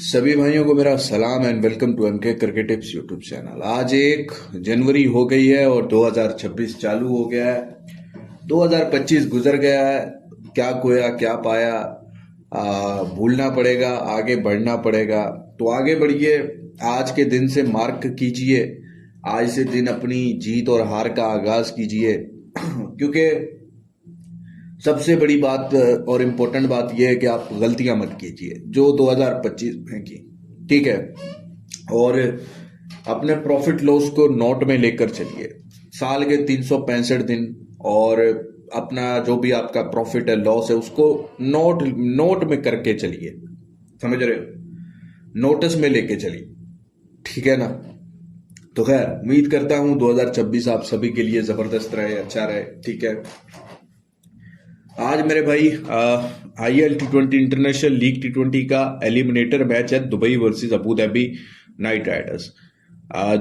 सभी भाइयों को मेरा सलाम and welcome to MK cricket tips YouTube channel. आज 1 जनवरी हो गई है और 2026 चालू हो गया है। 2025 गुजर गया है। क्या खोया क्या पाया, भूलना पड़ेगा, आगे बढ़ना पड़ेगा। तो आगे बढ़िए, आज के दिन से मार्क कीजिए, आज से दिन अपनी जीत और हार का आगाज कीजिए क्योंकि सबसे बड़ी बात और इम्पोर्टेंट बात यह है कि आप गलतियां मत कीजिए जो 2025 में की। ठीक है। और अपने प्रॉफिट लॉस को नोट में लेकर चलिए, साल के 365 दिन, और अपना जो भी आपका प्रॉफिट है लॉस है उसको नोट में करके चलिए। समझ रहे हो? नोटिस में लेके चलिए। ठीक है ना? तो खैर, उम्मीद करता हूं 2026 आप सभी के लिए जबरदस्त रहे, अच्छा रहे। ठीक है। आज मेरे भाई IL T20 international league T20 का एलिमिनेटर मैच है, Dubai versus Abu Dhabi Knight Riders.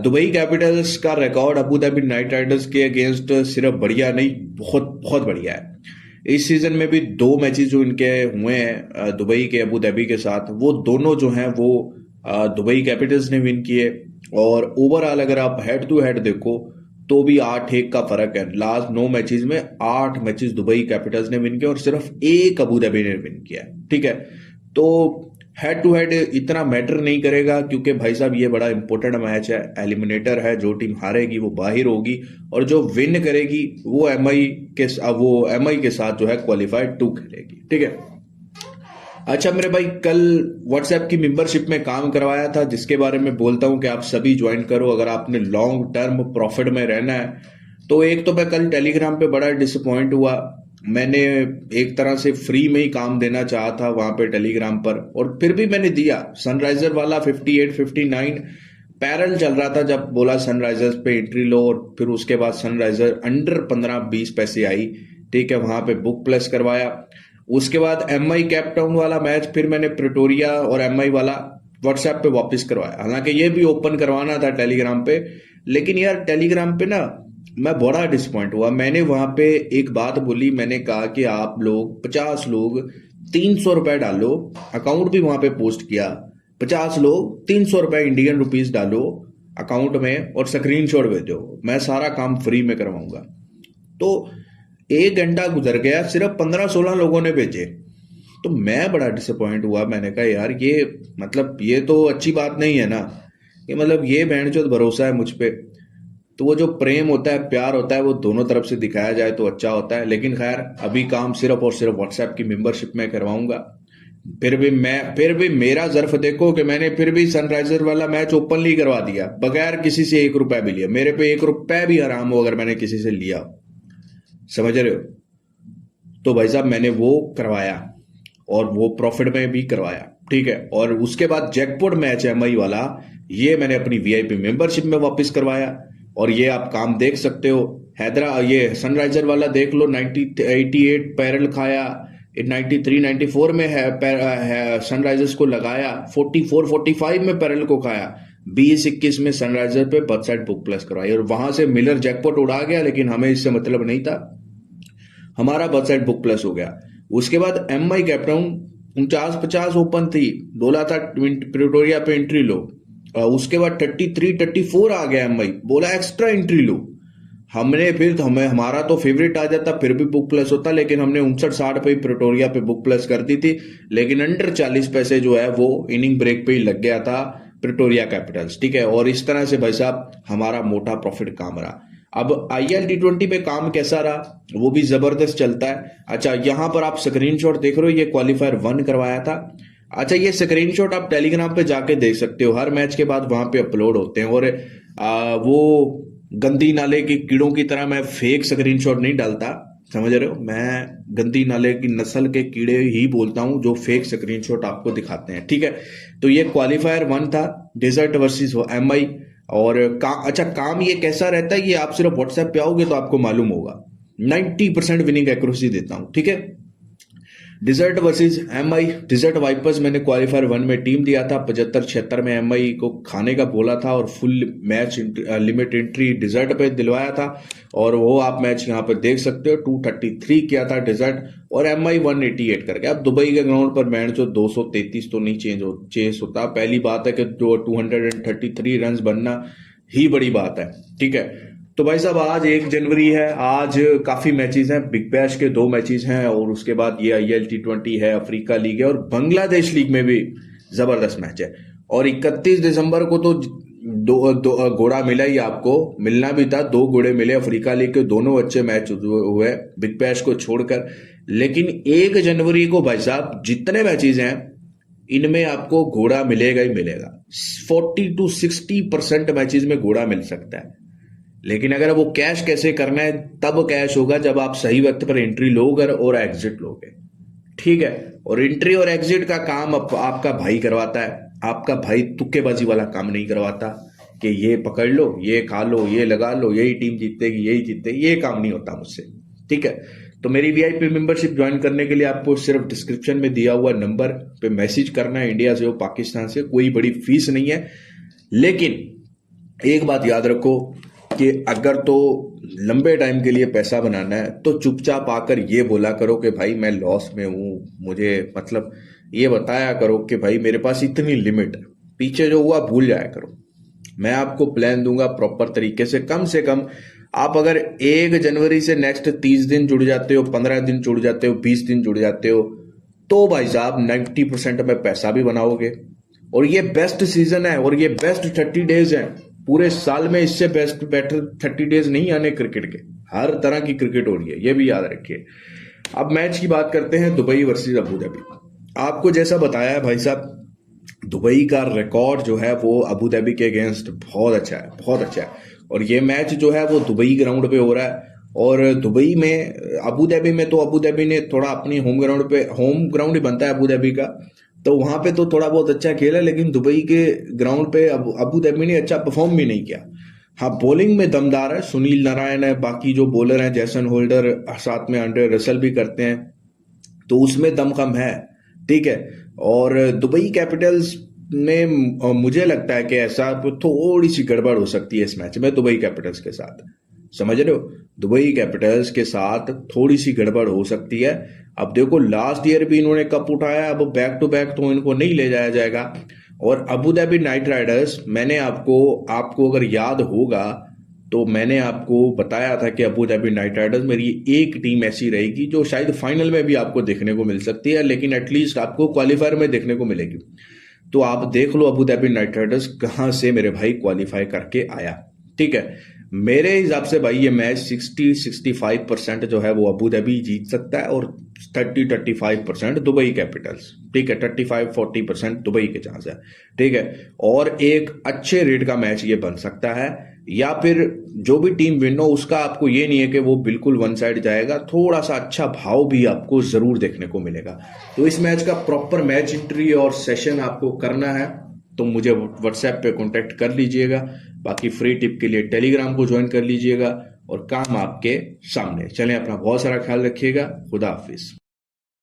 Dubai Capitals का record Abu Dhabi Knight Riders के अगेंस्ट सिर्फ बढ़िया नहीं, बहुत बहुत बढ़िया है। इस सीजन में भी 2 मैचेस जो इनके हुए हैं दुबई के अबू धाबी के साथ, वो दोनों जो हैं वो दुबई कैपिटल्स ने विन किए। और ओवरऑल अगर आप हेड टू हेड देखो तो भी 8-1 का फर्क है। लास्ट 9 मैचेस में 8 मैचेस दुबई कैपिटल्स ने विन किया और सिर्फ एक अबू धाबी ने विन किया। ठीक है। तो हेड टू हेड इतना मैटर नहीं करेगा क्योंकि भाई साहब ये बड़ा इंपॉर्टेंट मैच है, एलिमिनेटर है। जो टीम हारेगी वो बाहर होगी और जो विन करेगी वो एमआई के साथ जो है क्वालिफाइड 2 खेलेगी। ठीक है। अच्छा मेरे भाई, कल व्हाट्सएप की मेंबरशिप में काम करवाया था जिसके बारे में बोलता हूं कि आप सभी ज्वाइन करो अगर आपने लॉन्ग टर्म प्रॉफिट में रहना है। तो एक तो मैं कल टेलीग्राम पे बड़ा डिसअपॉइंट हुआ। मैंने एक तरह से फ्री में ही काम देना चाहा था वहां पे टेलीग्राम पर, और फिर भी मैंने दिया। सनराइजर वाला 58-59 पैरल चल रहा था जब बोला सनराइजर्स पे एंट्री लो, और फिर उसके बाद सनराइजर अंडर 15-20 पैसे आई। ठीक है, वहां पे बुक प्लस करवाया। उसके बाद एमआई कैप टाउन वाला मैच फिर मैंने प्रिटोरिया और एमआई वाला व्हाट्सएप पे वापस करवाया। हालांकि ये भी ओपन करवाना था टेलीग्राम पे, लेकिन यार टेलीग्राम पे ना मैं बड़ा डिसपॉइंट हुआ। मैंने वहां पे एक बात बोली, मैंने कहा कि आप लोग 50 लोग 300 रुपए डालो, अकाउंट भी वहां पे पोस्ट किया। 50 लोग 300 रुपए इंडियन रुपीज डालो अकाउंट में और स्क्रीनशॉट भेजो, मैं सारा काम फ्री में करवाऊंगा। तो 1 घंटा गुजर गया, सिर्फ 15-16 लोगों ने भेजे। तो मैं बड़ा डिसअपॉइंट हुआ। मैंने कहा यार ये तो अच्छी बात नहीं है ना, कि मतलब ये बहनचोद भरोसा है मुझ पे। तो वो जो प्रेम होता है, प्यार होता है, वो दोनों तरफ से दिखाया जाए तो अच्छा होता है। लेकिन खैर, अभी काम सिर्फ और सिर्फ व्हाट्सएप की मेंबरशिप में करवाऊंगा। फिर भी मेरा जर्फ देखो कि मैंने फिर भी सनराइजर वाला मैच ओपनली करवा दिया बगैर किसी से 1 रुपया भी लिया। मेरे पे 1 रुपया भी हराम हो अगर मैंने किसी से लिया। समझ रहे हो? तो भाई साहब मैंने वो करवाया और वो प्रॉफिट में भी करवाया। ठीक है। और उसके बाद जैकपॉट मैच एमआई वाला, ये मैंने अपनी वीआईपी मेंबरशिप में वापस करवाया। और ये आप काम देख सकते हो। ये सनराइजर वाला देख लो, 88 पैरल खाया, 93-94 में है सनराइजर्स को लगाया, 44-45 में पैरल को खाया, 20-21 में सनराइजर पे बर्थ साइड बुक प्लस करवाई और वहां से मिलर जैकपॉट उड़ा गया। लेकिन हमें इससे मतलब नहीं था, हमारा बर्थ साइड बुक प्लस हो गया। उसके बाद एमआई कैपटाउन 49-50 ओपन थी, बोला था प्रिटोरिया पे एंट्री लो। उसके बाद 33-34 आ गया एमआई, बोला एक्स्ट्रा एंट्री लो। हमारा तो फेवरेट आ जाता फिर भी बुक प्लस होता, लेकिन हमने 59-60 पे प्रिटोरिया पे बुक प्लस कर दी थी। लेकिन अंडर 40 पैसे जो है वो इनिंग ब्रेक पे ही लग गया था प्रिटोरिया कैपिटल्स। ठीक है। और इस तरह से भाई साहब हमारा मोटा प्रॉफिट काम रहा। अब IL T20 पे काम कैसा रहा, वो भी जबरदस्त चलता है। अच्छा, यहां पर आप स्क्रीनशॉट देख रहे हो, ये क्वालिफायर 1 करवाया था। अच्छा, ये स्क्रीनशॉट आप टेलीग्राम पे जाके देख सकते हो, हर मैच के बाद वहां पे अपलोड होते हैं। और वो गंदी नाले के कीड़ों की तरह मैं फेक स्क्रीनशॉट नहीं डालता। समझ रहे हो? मैं गंदी नाले की नस्ल के कीड़े ही बोलता हूं जो फेक स्क्रीनशॉट आपको दिखाते हैं। ठीक है। तो ये क्वालिफायर 1 था, डेजर्ट वर्सेस एमआई। और अच्छा, काम ये कैसा रहता है, ये आप सिर्फ व्हाट्सएप पे आओगे तो आपको मालूम होगा। 90% विनिंग एक्यूरेसी देता हूं। ठीक है। Desert versus MI. Desert Vipers मैंने क्वालिफायर 1 में टीम दिया था, 75-76 में एमआई को खाने का बोला था और full match limit entry Desert पे दिलवाया था, और वो आप मैच यहाँ पर देख सकते हो। 233 किया था डिजर्ट और एमआई 188 कर गया। अब दुबई के ग्राउंड पर मैच जो 233 तो नहीं चेंज होता। पहली बात है कि 233 रन बनना ही बड़ी बात है, ठीक है। तो भाई साहब आज 1 जनवरी है, आज काफी मैचेस हैं। बिग बैश के 2 मैचेस हैं और उसके बाद ये IL T20 है, अफ्रीका लीग है और बांग्लादेश लीग में भी जबरदस्त मैच है। और 31 दिसंबर को तो दो घोड़ा मिला ही, आपको मिलना भी था। 2 घोड़े मिले अफ्रीका लीग के, दोनों अच्छे मैच हुए बिग बैश को छोड़कर। लेकिन 1 जनवरी को भाई साहब जितने मैचेस हैं इनमें आपको घोड़ा मिलेगा ही मिलेगा। 40 to 60% मैचेस में घोड़ा मिल सकता है। लेकिन अगर वो कैश कैसे करना है, तब कैश होगा जब आप सही वक्त पर एंट्री लोगे और एग्जिट लोगे, ठीक है। और एंट्री और एग्जिट का काम आपका भाई करवाता है। आपका भाई तुक्केबाजी वाला काम नहीं करवाता कि ये पकड़ लो, ये खा लो, ये लगा लो, यही टीम जीतेगी, यही जीतेगी, ये काम नहीं होता मुझसे, ठीक है। तो मेरी VIP मेंबरशिप ज्वाइन करने के लिए आपको सिर्फ डिस्क्रिप्शन में दिया हुआ नंबर पे मैसेज करना है, इंडिया से हो पाकिस्तान से, कोई बड़ी फीस नहीं है। लेकिन एक बात याद रखो कि अगर तो लंबे टाइम के लिए पैसा बनाना है तो चुपचाप आकर ये बोला करो कि भाई मैं लॉस में हूं, मुझे मतलब ये बताया करो कि भाई मेरे पास इतनी लिमिट है, पीछे जो हुआ भूल जाया करो। मैं आपको प्लान दूंगा प्रॉपर तरीके से कम आप अगर 1 जनवरी से नेक्स्ट 30 दिन जुड़ जाते हो, 15 दिन जुड़ जाते हो, 20 दिन जुड़ जाते हो, तो भाई साहब 90% में पैसा भी बनाओगे। और ये बेस्ट सीजन है और ये बेस्ट 30 डेज है। पूरे साल में इससे बेटर 30 डेज नहीं आने क्रिकेट के। हर तरह की क्रिकेट हो रही है, ये भी याद रखिए। अब मैच की बात करते हैं, दुबई वर्सेस अबू धाबी। आपको जैसा बताया है भाई साहब, दुबई का रिकॉर्ड जो है वो अबू धाबी के अगेंस्ट बहुत अच्छा है, बहुत अच्छा है। और ये मैच जो है वो दुबई ग्राउंड पे हो रहा है। और दुबई में, अबू धाबी में तो अबू धाबी ने थोड़ा अपनी होम ग्राउंड ही बनता है अबू धाबी का, तो वहां पे तो थोड़ा बहुत अच्छा खेला। लेकिन दुबई के ग्राउंड पे अबू धाबी ने अच्छा परफॉर्म भी नहीं किया। हाँ, बॉलिंग में दमदार है, सुनील नारायण है, बाकी जो बॉलर हैं जैसन होल्डर, साथ में आंड्रे रसल भी करते हैं, तो उसमें दम कम है, ठीक है। और दुबई कैपिटल्स में मुझे लगता है कि ऐसा थोड़ी सी गड़बड़ हो सकती है इस मैच में दुबई कैपिटल्स के साथ, समझ रहे हो। दुबई कैपिटल्स के साथ थोड़ी सी गड़बड़ हो सकती है। अब देखो लास्ट ईयर भी इन्होंने कप उठाया, अब बैक टू बैक तो इनको नहीं ले जाया जाएगा। और अबू धाबी नाइट राइडर्स, मैंने आपको अगर याद होगा तो मैंने आपको बताया था कि अबू धाबी नाइट राइडर्स मेरी एक टीम ऐसी रहेगी जो शायद फाइनल में भी आपको देखने को मिल सकती है, लेकिन एटलीस्ट आपको क्वालिफायर में देखने को मिलेगी। तो आप देख लो अबू धाबी नाइट राइडर्स कहां से मेरे भाई क्वालिफाई करके आया, ठीक है। मेरे हिसाब से भाई ये मैच 60-65% जो है वो अबू धाबी जीत सकता है और 30-35% दुबई कैपिटल्स, ठीक है। 35-40% दुबई के चांस है, ठीक है। और एक अच्छे रेट का मैच ये बन सकता है, या फिर जो भी टीम विन हो उसका आपको ये नहीं है कि वो बिल्कुल वन साइड जाएगा, थोड़ा सा अच्छा भाव भी आपको जरूर देखने को मिलेगा। तो इस मैच का प्रॉपर मैच एंट्री और सेशन आपको करना है तो मुझे व्हाट्सएप पे कांटेक्ट कर लीजिएगा। बाकी फ्री टिप के लिए टेलीग्राम को ज्वाइन कर लीजिएगा और काम आपके सामने। चलें, अपना बहुत सारा ख्याल रखिएगा। खुदा हाफिज।